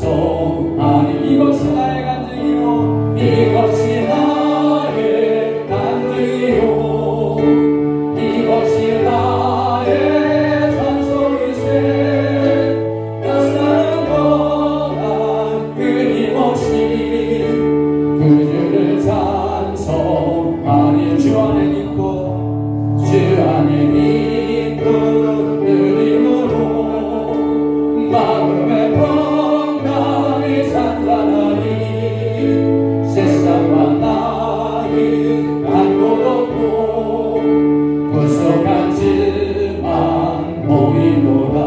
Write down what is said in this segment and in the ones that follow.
찬송하니 이것이 나의 간증이요 이것이 나의 간증이요 이것이 나의 찬송이세 나 사는 동안 끊임없이 그주를 찬송하니 주 안에 믿고 주 안에 믿고 느림으로 마음의 평강이 찬란하니 세상과 나의 한 곳 없고 구속하지만 보이노라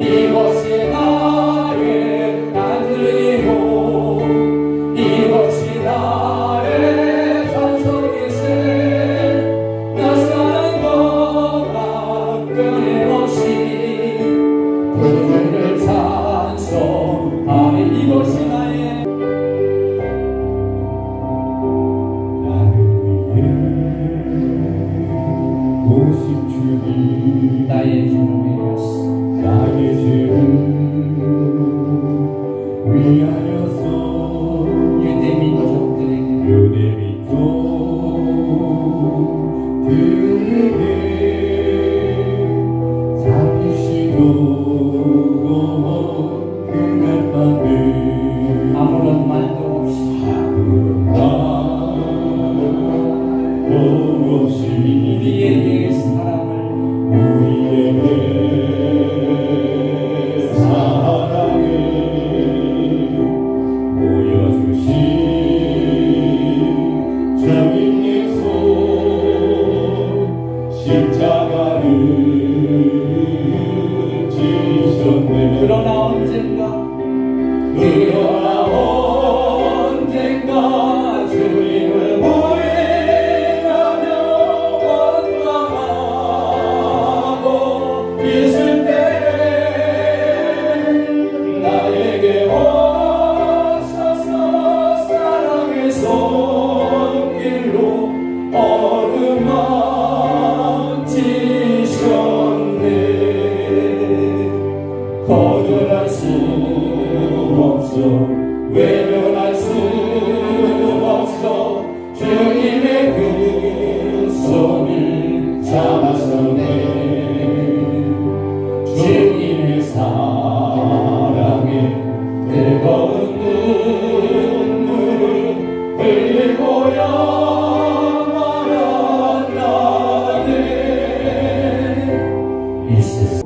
이것이 나의 간증이요 이것이 나의 찬송이세 나 사는 동안 끊임없이 그주를 찬송하니 이것이 나의 나를 위해 오신 주님 나의 주를 위하였소 나의 죄를 위하여서 유대 민족들에게 유대 민족들에게 잡히시도록 그날 밤에 아무런 말도 없이 말도 없이 우리에게 사랑을 우리에게 사랑을 보여주신 주님 예수 십자가를 지셨네 그러나 언젠가 주님을 보행하며 원망하고 있을 때 나에게 오셔서 사랑의 손길로 어루만지셨네 거절할 수 없어 외면할 수 없어 주님의 그 손을 잡았었네 주님의 사랑에 뜨거운 눈물을 흘리고야 말았나네 이 세상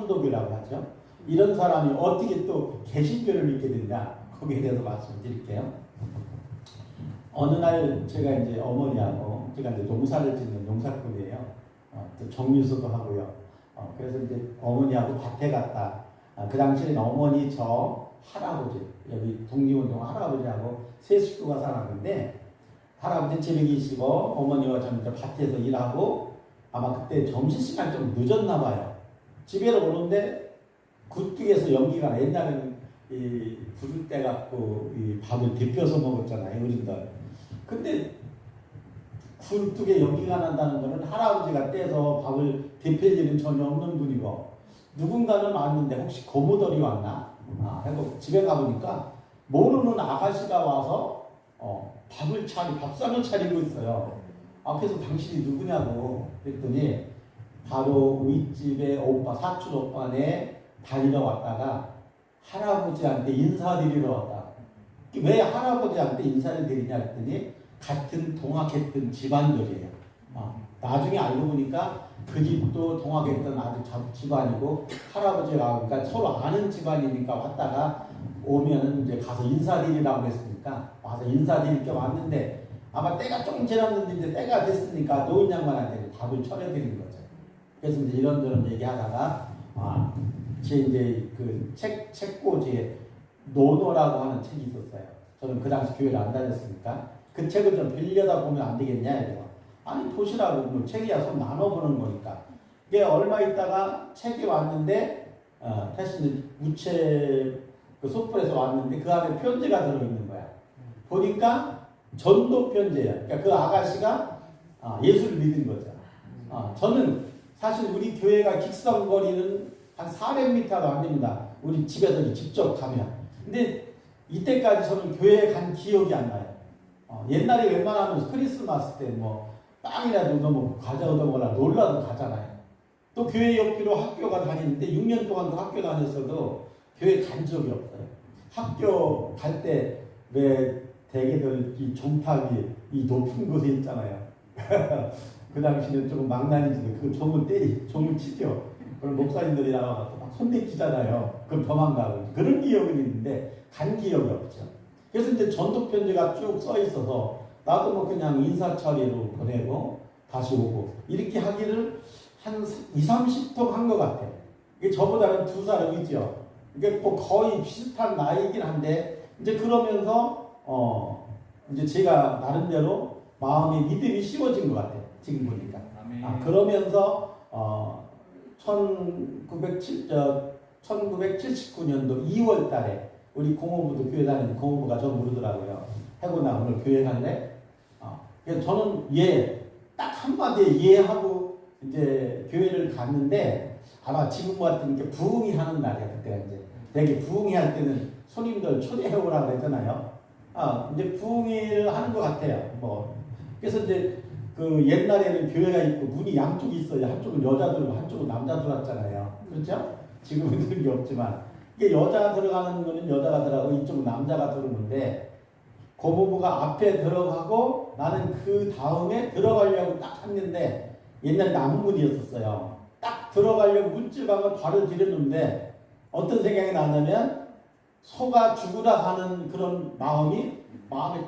천도교라고 하죠. 이런 사람이 어떻게 또 개신교를 믿게 되냐, 거기에 대해서 말씀드릴게요. 어느 날 제가 이제 어머니하고 제가 이제 농사를 짓는 농사꾼이에요. 또 정유수도 하고요. 그래서 이제 어머니하고 밭에 갔다. 그 당시에는 어머니, 저, 할아버지, 여기 독립운동 할아버지하고 세 식구가 살았는데, 할아버지 집에 계시고 어머니와 저는 이제 밭에서 일하고, 아마 그때 점심시간 좀 늦었나 봐요. 집에 오는데 굴뚝에서 연기가 나. 옛날에는 이 부를 때 갖고 이 밥을 데펴서 먹었잖아요, 어른들. 근데 굴뚝에 연기가 난다는 거는 할아버지가 떼서 밥을 데필 일은 전혀 없는 분이고, 누군가는 왔는데 혹시 고무돌이 왔나? 하고 집에 가보니까 모르는 아가씨가 와서 밥상을 차리고 있어요. 그래서 당신이 누구냐고 그랬더니 바로 윗집의 오빠, 사촌 오빠네 다니러 왔다가 할아버지한테 인사드리러 왔다. 왜 할아버지한테 인사를 드리냐 했더니 같은 동학했던 집안들이에요. 나중에 알고 보니까 그 집도 동학했던 아주 집안이고, 할아버지가 그러니까 서로 아는 집안이니까 왔다가 오면은 이제 가서 인사드리라고 했으니까 와서 인사드릴 게 왔는데, 아마 때가 조금 지났는데 이제 때가 됐으니까 노인 양반한테 밥을 차려드린 거죠. 그래서 이제 이런저런 얘기하다가 제 이제 그 책꽂이에 노노라고 하는 책이 있었어요. 저는 그 당시 교회를 안 다녔으니까 그 책을 좀 빌려다 보면 안 되겠냐 이래요. 아니 보시라고, 뭐 책이야 손 나눠보는 거니까. 이게 얼마 있다가 책이 왔는데 대신 우체 그 소풀에서 왔는데 그 안에 편지가 들어있는 거야. 보니까 전도 편지예요. 그러니까 그 아가씨가 예수를 믿은 거죠. 저는 사실 우리 교회가 직선거리는 한 400m가 안 됩니다. 우리 집에서 직접 가면. 근데 이때까지 저는 교회에 간 기억이 안 나요. 옛날에 웬만하면 크리스마스 때 뭐 빵이라도 너무 과자 얻어먹으라 놀라도 가잖아요. 또 교회 옆으로 학교가 다니는데 6년 동안 그 학교 다녔어도 교회 간 적이 없어요. 학교 갈 때 왜 대개들 이 종탑이 이 높은 곳에 있잖아요. 그 당시는 조금 망나니지도 그 종을 치죠. 그럼 목사님들이 나와서 막 손대키잖아요. 그럼 도망가고 그런 기억은 있는데 간 기억이 없죠. 그래서 이제 전도 편지가 쭉 써 있어서 나도 뭐 그냥 인사처리로 보내고 다시 오고 이렇게 하기를 한 20-30통 한 것 같아요. 이게 저보다는 2살 위죠. 이게 뭐 거의 비슷한 나이긴 한데, 이제 그러면서 이제 제가 나름대로 마음의 믿음이 씌워진 것 같아요. 지금 보니까. 그러면서 1979년도 2월 달에 우리 공허부도 교회 다니는 공허부가 저 부르더라고요. 해고나 오늘 교회 갈래? 그래서 저는 딱 한마디에 예하고 이제 교회를 갔는데, 아마 지금 같은 게 부흥이 하는 날이야. 그때가 이제 되게 부흥이 할 때는 손님들 초대해오라고 했잖아요. 이제 부흥회를 하는 것 같아요. 뭐 그래서 이제 그 옛날에는 교회가 있고 문이 양쪽이 있어요. 한쪽은 여자 들어오고 한쪽은 남자 들어왔잖아요. 그렇죠? 지금은 그런 게 없지만 이게 여자 들어가는 거는 여자가 들어가고 이쪽은 남자가 들어오는데, 고모부가 앞에 들어가고 나는 그 다음에 들어가려고 딱 했는데, 옛날 나무문이었었어요. 딱 들어가려고 문지방을 발을 들였는데 어떤 생각이 나냐면 소가 죽으라 하는 그런 마음에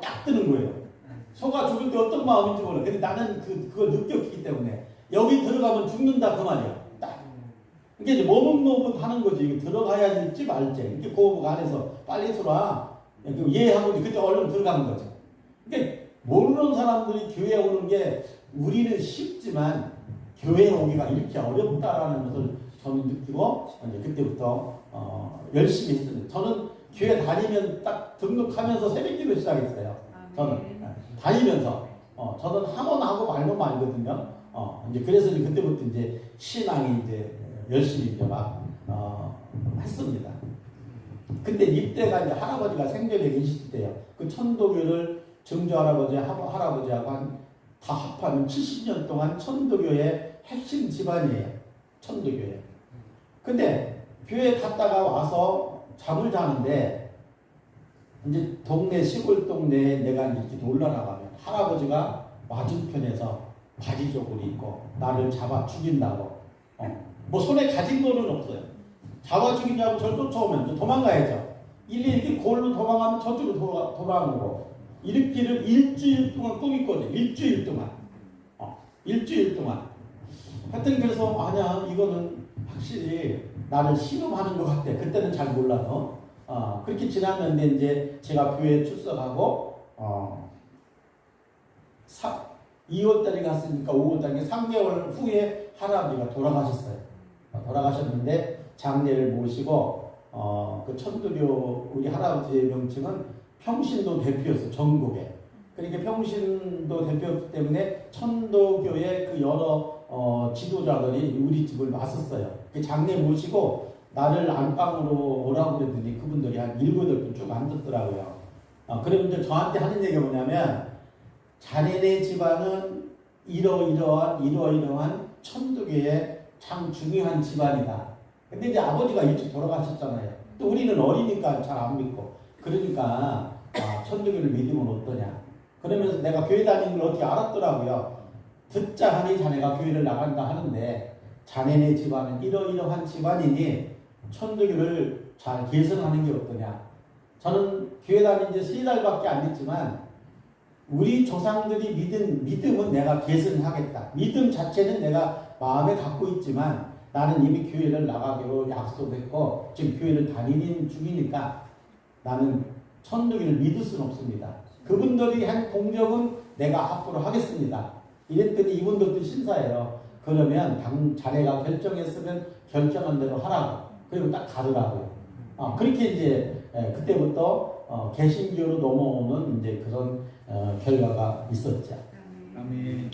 딱 드는 거예요. 소가 죽을 때 어떤 마음인지 몰라. 근데 나는 그걸 느꼈기 때문에 여기 들어가면 죽는다 그 말이야. 딱. 이게 이제 머뭇머뭇 하는 거지. 이게 들어가야 될지 말지. 이렇게 고모부가 안에서 빨리 들어와. 예하고 그때 얼른 들어가는 거죠. 그러니까 모르는 사람들이 교회에 오는 게 우리는 쉽지만 교회에 오기가 이렇게 어렵다라는 것을 저는 느끼고 이제 그때부터 열심히 했습니다. 저는 교회 다니면 딱 등록하면서 새벽기도 시작했어요. 저는 다니면서 저는 하면 하고 말면 말거든요. 이제 그래서 이제 그때부터 이제 신앙이 이제 열심히 이제 막 했습니다. 근데 이때가 이제 할아버지가 생전에 계실 때요. 그 천도교를 증조 할아버지하고 다 합하면 70년 동안 천도교의 핵심 집안이에요. 천도교에. 근데 교회 갔다가 와서 잠을 자는데, 이제 시골 동네에 내가 이렇게 놀러 나가면 할아버지가 맞은편에서 바지 쪽을 입고 나를 잡아 죽인다고 뭐 손에 가진 거는 없어요. 잡아 죽이냐고 저 쫓아오면 또 도망가야죠. 이렇게 골로 도망가면 저쪽으로 돌아오고 이렇게를 일주일 동안 꾸몄거든요. 일주일 동안. 일주일 동안. 하여튼 그래서 아니야 이거는 확실히 나를 시험하는 것 같아. 그때는 잘 몰라서. 그렇게 지났는데 이제 제가 교회에 출석하고 2월달에 갔으니까 5월달에 3개월 후에 할아버지가 돌아가셨어요. 돌아가셨는데 장례를 모시고 그 천도교 우리 할아버지의 명칭은 평신도 대표였어요. 전국에. 그러니까 평신도 대표였기 때문에 천도교의 그 여러 지도자들이 우리 집을 왔었어요. 그 장례 모시고 나를 안방으로 오라고 그랬더니 그분들이 한 7-8분 쭉 앉았더라고요. 그러면 이제 저한테 하는 얘기가 뭐냐면 자네네 집안은 이러이러한 천도교의 참 중요한 집안이다. 근데 이제 아버지가 일찍 돌아가셨잖아요. 또 우리는 어리니까 잘 안 믿고. 그러니까 천도교를 믿으면 어떠냐. 그러면서 내가 교회 다니는 걸 어떻게 알았더라고요. 듣자 하니 자네가 교회를 나간다 하는데 자네네 집안은 이러이러한 집안이니 천도교를 잘 계승하는 게 어떠냐. 저는 교회 다닌 지 3달밖에 안 됐지만 우리 조상들이 믿음은 내가 계승하겠다. 믿음 자체는 내가 마음에 갖고 있지만 나는 이미 교회를 나가기로 약속했고 지금 교회를 다니는 중이니까 나는 천도교를 믿을 수는 없습니다. 그분들이 한 공적은 내가 앞으로 하겠습니다. 이랬더니 이분들도 신사예요. 그러면 자네가 결정했으면 결정한 대로 하라고. 그리고 딱 가더라고요. 그렇게 이제 그때부터 개신교로 넘어오는 이제 그런 결과가 있었죠. 아멘.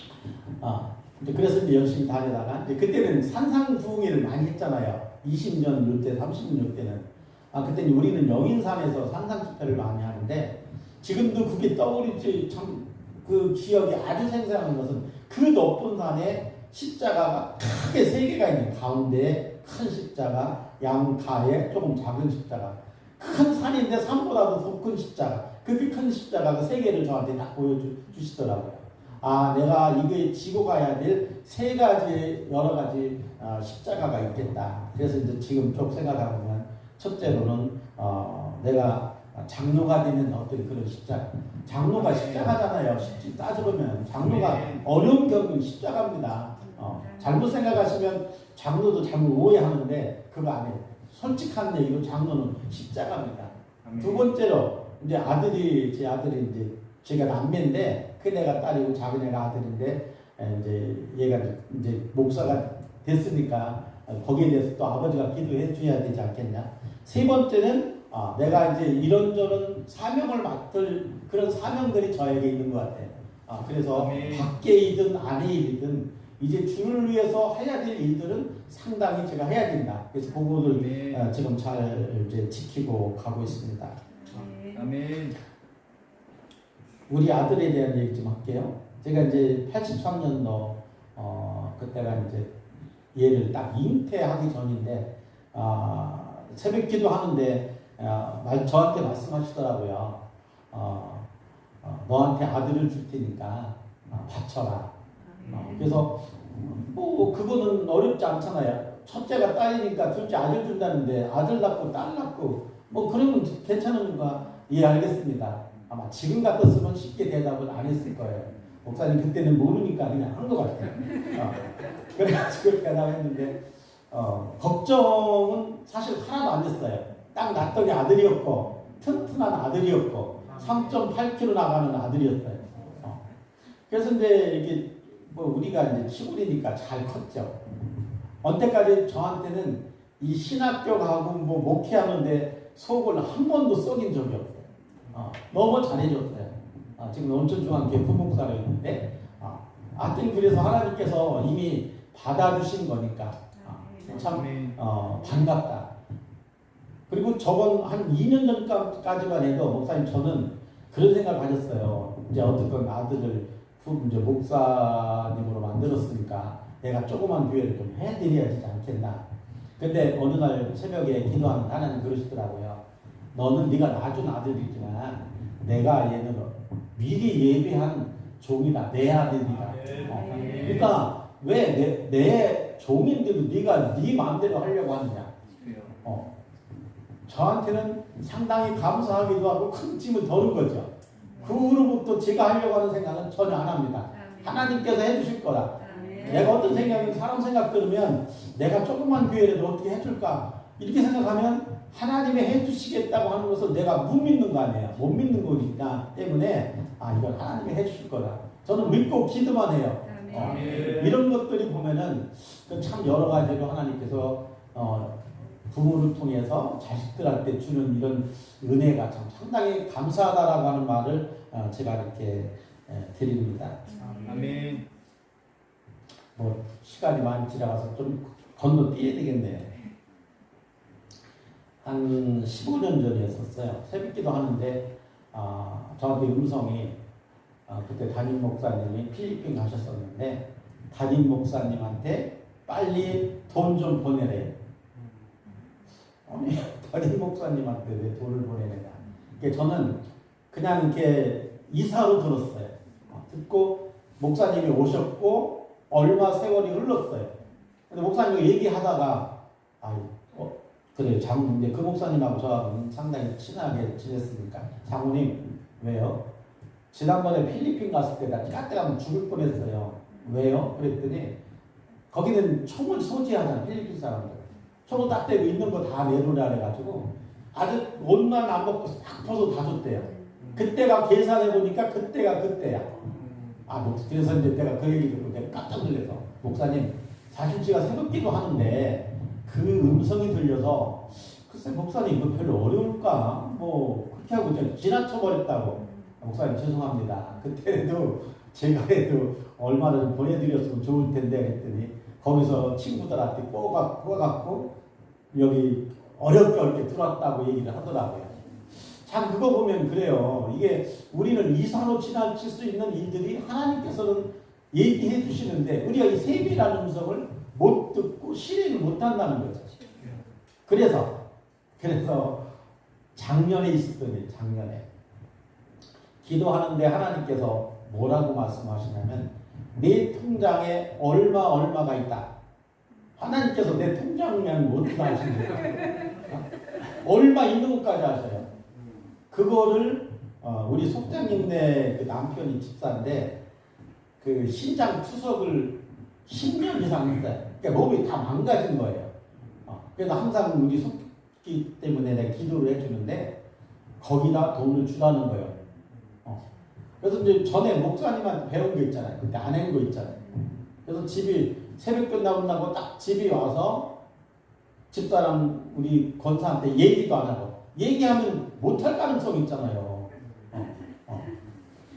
이제 그래서 이제 열심히 다니다가 이제 그때는 산상부흥회를 많이 했잖아요. 20년 요때 30년 요때는 그때는 우리는 영인산에서 산상 집회를 많이 하는데 지금도 그게 떠오르지 참 그 기억이 아주 생생한 것은 그 높은 산에 십자가가 크게 3개가 있는 가운데 큰 십자가 양가에 조금 작은 십자가 큰 산인데 산보다도 더 큰 십자가 그렇게 큰 십자가가 3개를 저한테 딱 보여주시더라고요. 내가 이게 지고 가야 될 3가지 여러 가지 십자가가 있겠다. 그래서 이제 지금 쭉 생각해보면 첫째로는 내가 장로가 되는 어떤 그런 십자가. 장로가 십자가잖아요. 쉽게 따져보면 장로가 어려운 경우는 십자가입니다. 잘못 생각하시면 장로도 잘못 오해하는데 그거 아니에요. 솔직한 얘기로 장로는 십자가입니다. 두 번째로 이제 제 아들이 이제 제가 남매인데 큰 애가 딸이고 작은 애가 아들인데 이제 얘가 이제 목사가 됐으니까 거기에 대해서 또 아버지가 기도해 줘야 되지 않겠냐. 세 번째는 내가 이제 이런저런 사명을 맡을 그런 사명들이 저에게 있는 것 같아요. 그래서 밖에 일이든 안에 일이든 이제 주를 위해서 해야 될 일들은 상당히 제가 해야 된다. 그래서 그거를 지금 잘 이제 지키고 가고 있습니다. 아멘. 우리 아들에 대한 얘기 좀 할게요. 제가 이제 83년도 그때가 이제 얘를 딱 잉태하기 전인데 새벽 기도하는데 저한테 말씀하시더라고요. 너한테 아들을 줄 테니까 바쳐라. 그래서 뭐 그거는 어렵지 않잖아요. 첫째가 딸이니까 둘째 아들 준다는데 아들 낳고 딸 낳고 뭐 그러면 괜찮은가? 예, 알겠습니다. 아마 지금 같았으면 쉽게 대답을 안 했을 거예요. 목사님 그때는 모르니까 그냥 한 것 같아요. 그래가지고 그렇게 대답했는데 걱정은 사실 하나도 안 됐어요. 딱 낳았더니 아들이었고 튼튼한 아들이었고 3.8kg 나가는 아들이었어요. 그래서 이제 이게 뭐 우리가 이제 시골이니까 잘 컸죠. 언제까지 저한테는 이 신학교 가고 뭐 목회하는데 속을 한 번도 썩인 적이 없어요. 너무 잘해줬어요. 지금 온천중앙교회 부목사로 있는데 하여튼 그래서 하나님께서 이미 받아주신 거니까 참 반갑다. 그리고 저번 한 2년 전까지만 해도 목사님 저는 그런 생각을 가졌어요. 이제 어떻게 아들을 이제 목사님으로 만들었으니까 내가 조그만 교회를 좀 해드려야 되지 않겠나. 근데 어느 날 새벽에 기도하는 하나님 그러시더라고요. 너는 네가 낳아준 아들이지만 내가 얘는 미리 예비한 종이다. 내 아들이다. 그러니까 왜 내 종인데도 네가 네 마음대로 하려고 하느냐. 저한테는 상당히 감사하기도 하고 큰 짐을 덜은 거죠. 그 후로부터 제가 하려고 하는 생각은 전혀 안 합니다. 하나님께서 해주실 거다. 내가 어떤 생각이면 사람 생각 들으면 내가 조그만 교회라도 어떻게 해줄까 이렇게 생각하면 하나님이 해주시겠다고 하는 것을 내가 못 믿는 거 아니에요. 못 믿는 거니까 때문에 이건 하나님이 해주실 거다. 저는 믿고 기도만 해요. 이런 것들이 보면은 참 여러 가지로 하나님께서 부모를 통해서 자식들한테 주는 이런 은혜가 참 상당히 감사하다라고 하는 말을 제가 이렇게 드립니다. 아멘. 뭐 시간이 많이 지나가서 좀 건너뛰어야 되겠네요. 한 15년 전이었었어요. 새벽기도 하는데 저한테 음성이 그때 담임 목사님이 필리핀 가셨었는데 담임 목사님한테 빨리 돈 좀 보내래요. 아니 담임 목사님한테 왜 돈을 보내느냐. 저는 그냥 이렇게 이사로 들었어요. 듣고 목사님이 오셨고 얼마 세월이 흘렀어요. 근데 목사님이 얘기하다가 그래요. 장모님, 그 목사님하고 저하고는 상당히 친하게 지냈으니까 장모님 왜요? 지난번에 필리핀 갔을 때 나 까딱하면 죽을 뻔했어요. 왜요? 그랬더니 거기는 총을 소지하잖아. 필리핀 사람들. 총을 딱 대고 있는 거 다 내놓으라 그래가지고 아주 옷만 안 먹고 싹 벗어 다 줬대요. 그때가 계산해보니까 그때가 그때야. 그래서 이제 내가 그 얘기 듣고 내가 깜짝 놀라서 목사님 사실 제가 새벽기도 하는데 그 음성이 들려서 글쎄 목사님 이거 별로 어려울까? 뭐 그렇게 하고 저 지나쳐버렸다고. 목사님 죄송합니다. 그때도 제가 해도 얼마나 좀 보내드렸으면 좋을 텐데 했더니 거기서 친구들한테 꼬아갖고 여기 어렵게 들어왔다고 얘기를 하더라고요. 참 그거 보면 그래요. 이게 우리는 이사로 지나칠 수 있는 일들이 하나님께서는 얘기해 주시는데 우리가 이 세밀한 음성을 못 듣고 실행을 못 한다는 거죠. 그래서 작년에 기도하는데 하나님께서 뭐라고 말씀하시냐면 내 통장에 얼마가 있다. 하나님께서 내 통장량 못 아시는 얼마 있는 것까지 아셔요. 그거를 우리 속장님네 그 남편이 집사인데 그 신장 투석을 10년 이상 했어요. 그러니까 몸이 다 망가진 거예요. 그래서 항상 우리 속기 때문에 내가 기도를 해주는데 거기다 돈을 주라는 거예요. 그래서 이제 전에 목사님한테 배운 게 있잖아요. 그때 안 한 거 있잖아요. 그래서 집이 새벽 끝나고 딱 집이 와서 집사람 우리 권사한테 얘기도 안 하고 얘기하면 못할 가능성이 있잖아요.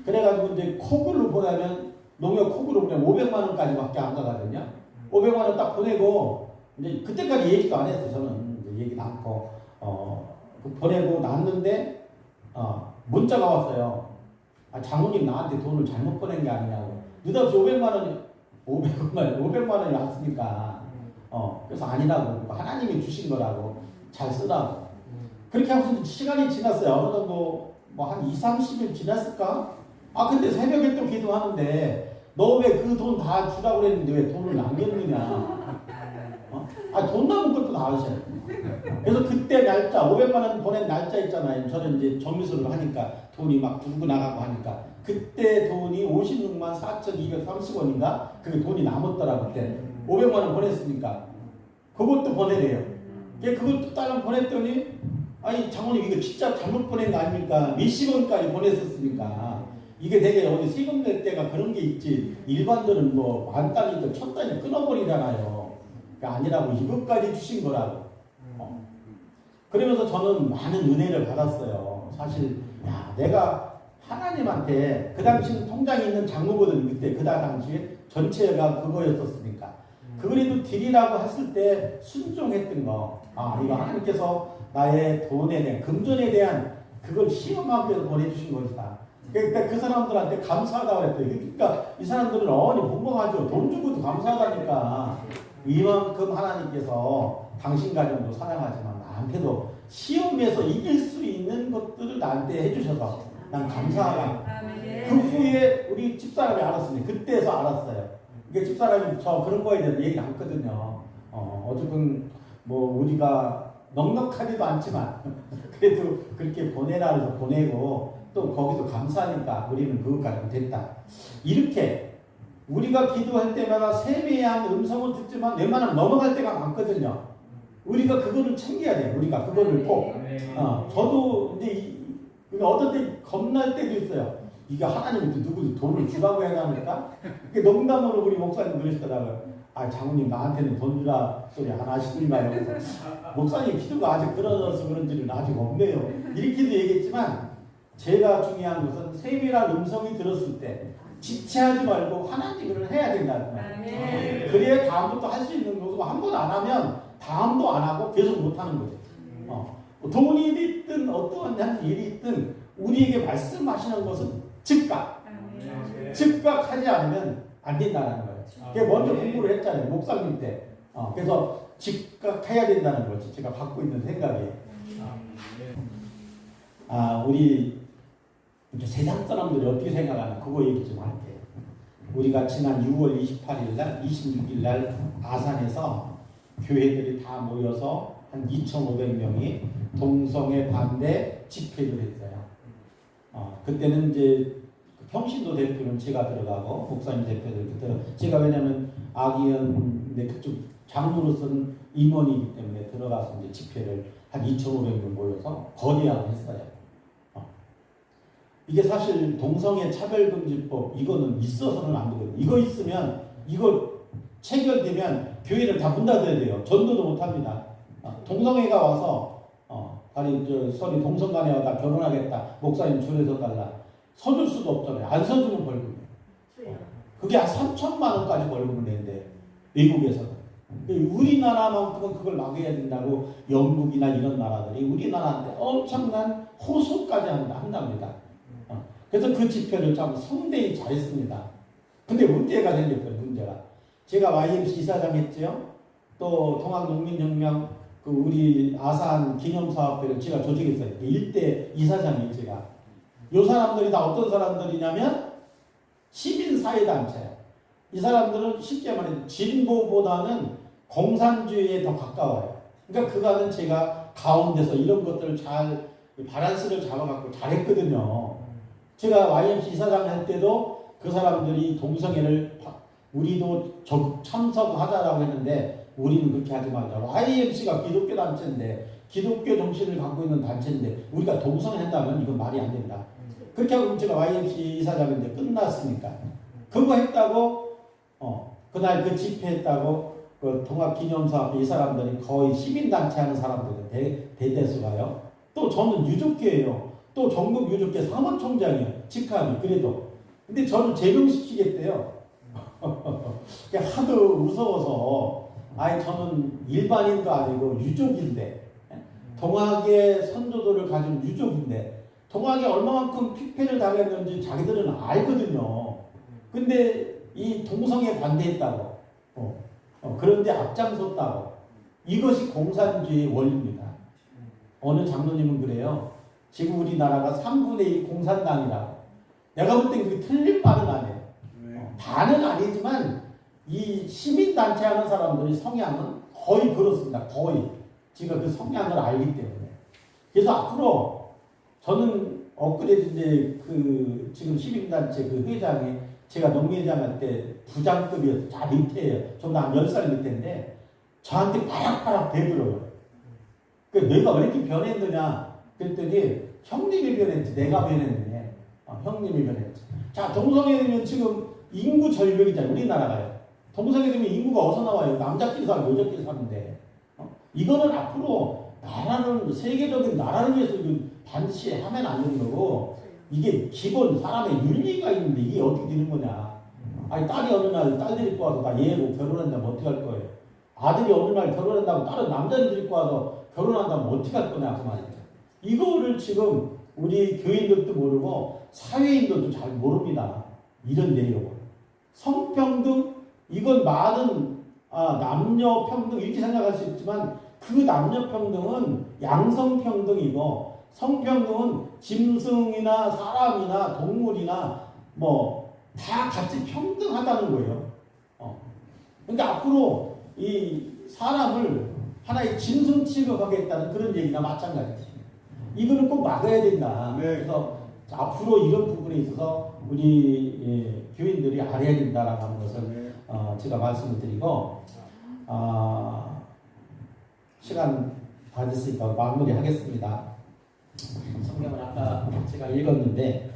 그래가지고 이제 콕으로 보내면 농협 콕으로 보내면 500만 원까지밖에 안 가거든요. 500만 원 딱 보내고 이제 그때까지 얘기도 안 했어요. 저는 이제 얘기도 않고 보내고 났는데 문자가 왔어요. 장모님 나한테 돈을 잘못 보낸 게 아니냐고. 느닷없이 500만 원이 왔으니까 그래서 아니라고 하나님이 주신 거라고 잘 쓰라고. 그렇게 하면서 시간이 지났어요. 어느 정도 한 2-30일 지났을까? 근데 새벽에 또 기도하는데 너 왜 그 돈 다 주라고 그랬는데 왜 돈을 남겼느냐? 돈 남은 것도 다 아셔요. 그래서 그때 날짜 500만 원 보낸 날짜 있잖아요. 저는 이제 정미술을 하니까 돈이 막 들고 나가고 하니까 그때 돈이 56만 4,230원인가? 그게 돈이 남았더라고. 그때 500만 원 보냈으니까 그것도 보내래요. 그것도 딸랑 보냈더니 장모님 이거 진짜 잘못 보낸 거 아닙니까? 몇십 원까지 보냈었으니까 이게 되게 어디 세금 낼 때가 그런 게 있지 일반들은 뭐 만 단위도 천 단위 끊어버리잖아요. 그러니까 아니라고 이것까지 주신 거라고. 그러면서 저는 많은 은혜를 받았어요. 사실 내가 하나님한테 그 당시는 통장에 있는 장모거든. 그때 그 당시에 전체가 그거였었으니까 그거라도 드리라고 했을 때 순종했던 거. 이거 하나님께서 나의 돈에 대한 금전에 대한 그걸 시험하기 위해서 보내주신 것이다. 그러니까 그 사람들한테 감사하다고 했더니 그러니까 이 사람들은 본방하죠. 돈 주고도 감사하다니까. 이만큼 하나님께서 당신 가정도 사랑하지만 나한테도 시험에서 이길 수 있는 것들을 나한테 해주셔서 난 감사하다. 그 후에 우리 집사람이 알았으니 그때서 알았어요. 그러니까 집사람이 저 그런 거에 대해서 얘기 남거든요. 어쨌든 뭐 우리가 넉넉하지도 않지만 그래도 그렇게 보내라 해서 보내고 또 거기서 감사하니까 우리는 그것까지 됐다. 이렇게 우리가 기도할 때마다 세미한 음성을 듣지만 웬만하면 넘어갈 때가 많거든요. 우리가 그거를 챙겨야 돼요. 우리가 그거를 꼭. 저도 이제 어떤 때 겁날 때도 있어요. 이게 하나님이 또 누구 돈을 주라고 해야 합니까? 농담으로 우리 목사님 그러시더라고요. 아, 장모님 나한테는 돈 주라 소리 안 하시더니만요. 목사님 기도가 아직 그러서 그런지는 아직 없네요. 이렇게도 얘기했지만 제가 중요한 것은 세밀한 음성이 들었을 때 지체하지 말고 하나님을 해야 된다는 거예요. 그래야 다음부터 할 수 있는 거고 한 번 안 하면 다음도 안 하고 계속 못 하는 거죠. 돈이 있든 어떠한 일이 있든 우리에게 말씀하시는 것은 즉각. 즉각하지 않으면 안 된다는 거예요. 그게 먼저 공부를 했잖아요. 목사님 때. 그래서 즉각해야 된다는 거지. 제가 갖고 있는 생각이. 우리 이제 세상 사람들이 어떻게 생각하나 그거 얘기 좀 할게요. 우리가 지난 6월 28일 날, 26일 날 아산에서 교회들이 다 모여서 한 2,500명이 동성애 반대 집회를 했어요. 그때는 이제 평신도 대표는 제가 들어가고 목사님 대표들 들어. 제가 왜냐하면 아기연 그쪽 장로로서는 임원이기 때문에 들어가서 이제 집회를 한 2,500명 모여서 거대하게 했어요. 이게 사실 동성애 차별금지법 이거는 있어서는 안 되거든요. 이거 있으면 이거 체결되면 교회를 다 문 닫아야 돼요. 전도도 못 합니다. 동성애가 와서 서리 동성간에 나 결혼하겠다. 목사님 줄에서 달라. 서줄 수도 없잖아요. 안 서주면 벌금이에요. 그게 한 3천만 원까지 벌금을 낸대. 외국에서는. 우리나라만큼은 그걸 막아야 된다고 영국이나 이런 나라들이 우리나라한테 엄청난 호소까지 한답니다. 그래서 그 집회를 참 성대히 잘했습니다. 근데 문제가 생겼어요. 문제가. 제가 YMC 이사장 했죠. 또 통합농민혁명 우리 아산 기념사업회를 제가 조직했어요. 일대 이사장이 제가. 요 사람들이 다 어떤 사람들이냐면 시민사회단체예요. 이 사람들은 쉽게 말해서 진보보다는 공산주의에 더 가까워요. 그러니까 그거는 제가 가운데서 이런 것들을 잘 바란스를 잡아갖고 잘했거든요. 제가 YMC 이사장 할 때도 그 사람들이 동성애를 우리도 적극 참석하자라고 했는데 우리는 그렇게 하지 말자. YMC가 기독교 단체인데 기독교 정신을 갖고 있는 단체인데 우리가 동성애한다면 이건 말이 안 된다. 그렇게 하고 제가 YMC 이사장이 이제 끝났으니까 그거 했다고 그날 그 집회했다고 그 통합기념사업회 이 사람들이 거의 시민단체 하는 사람들은 대대수가요. 또 저는 유족회예요. 또 전국 유족회 사무총장이에요. 직함이 그래도. 근데 저는 제명시키겠대요. 하도 무서워서 저는 일반인도 아니고 유족인데 동학의 선조도를 가진 유족인데 동학이 얼마만큼 피폐를 당했는지 자기들은 알거든요. 근데 이 동성애 반대했다고 그런데 앞장섰다고 이것이 공산주의 원리입니다. 어느 장로님은 그래요. 지금 우리나라가 3분의 2 공산당이라고. 내가 볼 땐 그게 틀린 말은 아니에요. 다는 아니지만 이 시민단체 하는 사람들의 성향은 거의 그렇습니다. 거의. 제가 그 성향을 알기 때문에. 그래서 앞으로 저는 엊그제 이제 지금 시민단체 그 회장이 제가 농민회장 할 때 부장급이었어요. 다 밑에예요. 좀 한 10살 밑에인데 저한테 바락바락 대들어요. 내가 왜 이렇게 변했느냐 그랬더니 형님이 변했지 내가 변했느냐. 형님이 변했지. 자, 동성애면 지금 인구 절벽이잖아요. 우리나라가요. 동성애 되면 인구가 어디서 나와요? 남자끼리 살고 여자끼리 사는데. 이거는 앞으로 나라는 세계적인 나라를 위해서 반드시 하면 안 되는 거고 이게 기본 사람의 윤리가 있는데 이게 어떻게 되는 거냐. 딸이 어느 날 딸 데리고 와서 나 얘하고 결혼한다면 어떻게 할 거예요? 아들이 어느 날 결혼한다고 다른 남자를 데리고 와서 결혼한다면 어떻게 할 거냐 그 말이죠. 이거를 지금 우리 교인들도 모르고 사회인들도 잘 모릅니다. 이런 내용을. 성평등 이건 많은 남녀 평등 이렇게 생각할 수 있지만 그 남녀 평등은 양성평등이고 성평등은 짐승이나 사람이나 동물이나 다 같이 평등하다는 거예요. 그러니까 앞으로 이 사람을 하나의 짐승 취급하겠다는 그런 얘기나 마찬가지지. 이거는 꼭 막아야 된다. 네. 그래서 앞으로 이런 부분에 있어서 우리 교인들이 알아야 된다라고 하는 것을 제가 말씀을 드리고 시간 다 됐으니까 마무리하겠습니다. 성경을 아까 제가 읽었는데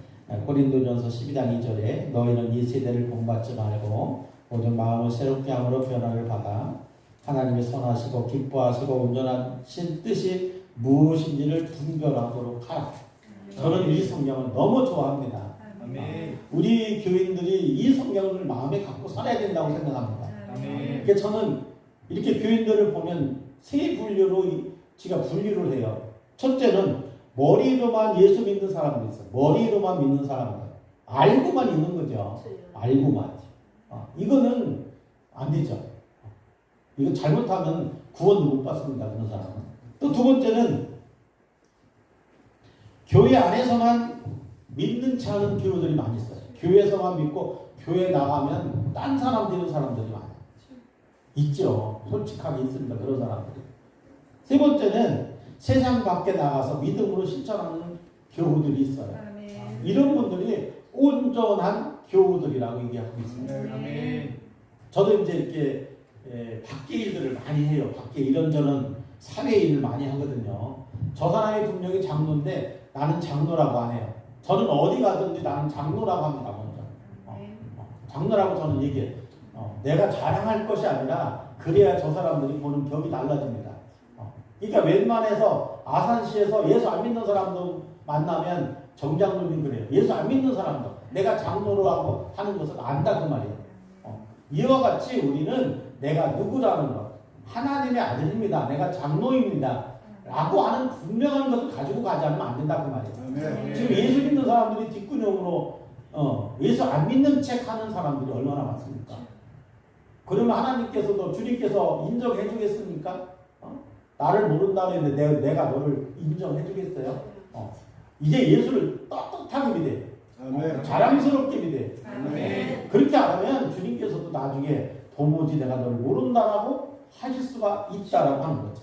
고린도전서 12장 2절에 너희는 이 세대를 본받지 말고 모든 마음을 새롭게 함으로 변화를 받아 하나님의 선하시고 기뻐하시고 온전하신 뜻이 무엇인지를 분별하도록 하라. 저는 이 성경을 너무 좋아합니다. 우리 교인들이 이 성경을 마음에 갖고 살아야 된다고 생각합니다. 그러니까 저는 이렇게 교인들을 보면 세 분류로 제가 분류를 해요. 첫째는 머리로만 예수 믿는 사람들 있어요. 머리로만 믿는 사람들. 알고만 있는 거죠. 알고만. 이거는 안 되죠. 이거 잘못하면 구원 못 받습니다. 그런 사람은. 또 두 번째는 교회 안에서만 믿는 체 않은 교우들이 많이 있어요. 교회에서만 믿고 교회 나가면 딴 사람 되는 사람들이 많아요. 있죠. 솔직하게 있습니다. 그런 사람들이. 세 번째는 세상 밖에 나가서 믿음으로 실천하는 교우들이 있어요. 이런 분들이 온전한 교우들이라고 얘기하고 있습니다. 저도 이제 이렇게 밖에 일들을 많이 해요. 밖에 이런저런 사회 일을 많이 하거든요. 저 사람이 분명히 장로인데 나는 장로라고 안 해요. 저는 어디 가든지 나는 장로라고 합니다. 먼저. 장로라고 저는 얘기해요. 내가 자랑할 것이 아니라 그래야 저 사람들이 보는 격이 달라집니다. 그러니까 웬만해서 아산시에서 예수 안 믿는 사람들 만나면 정장로님 그래요. 예수 안 믿는 사람들 내가 장로라고 하는 것을 안다 그 말이에요. 이와 같이 우리는 내가 누구라는 것, 하나님의 아들입니다. 내가 장로입니다. 라고 하는 분명한 것을 가지고 가지 않으면 안 된다 그 말이에요. 지금 예수 믿는 사람들이 뒷구녕으로 예수 안 믿는 척 하는 사람들이 얼마나 많습니까? 그러면 하나님께서도 주님께서 인정해 주겠습니까? 나를 모른다고 했는데 내가 너를 인정해 주겠어요? 이제 예수를 떳떳하게 믿어요. 자랑스럽게 믿어요. 그렇게 안 하면 주님께서도 나중에 도무지 내가 너를 모른다라고 하실 수가 있다라고 하는 거죠.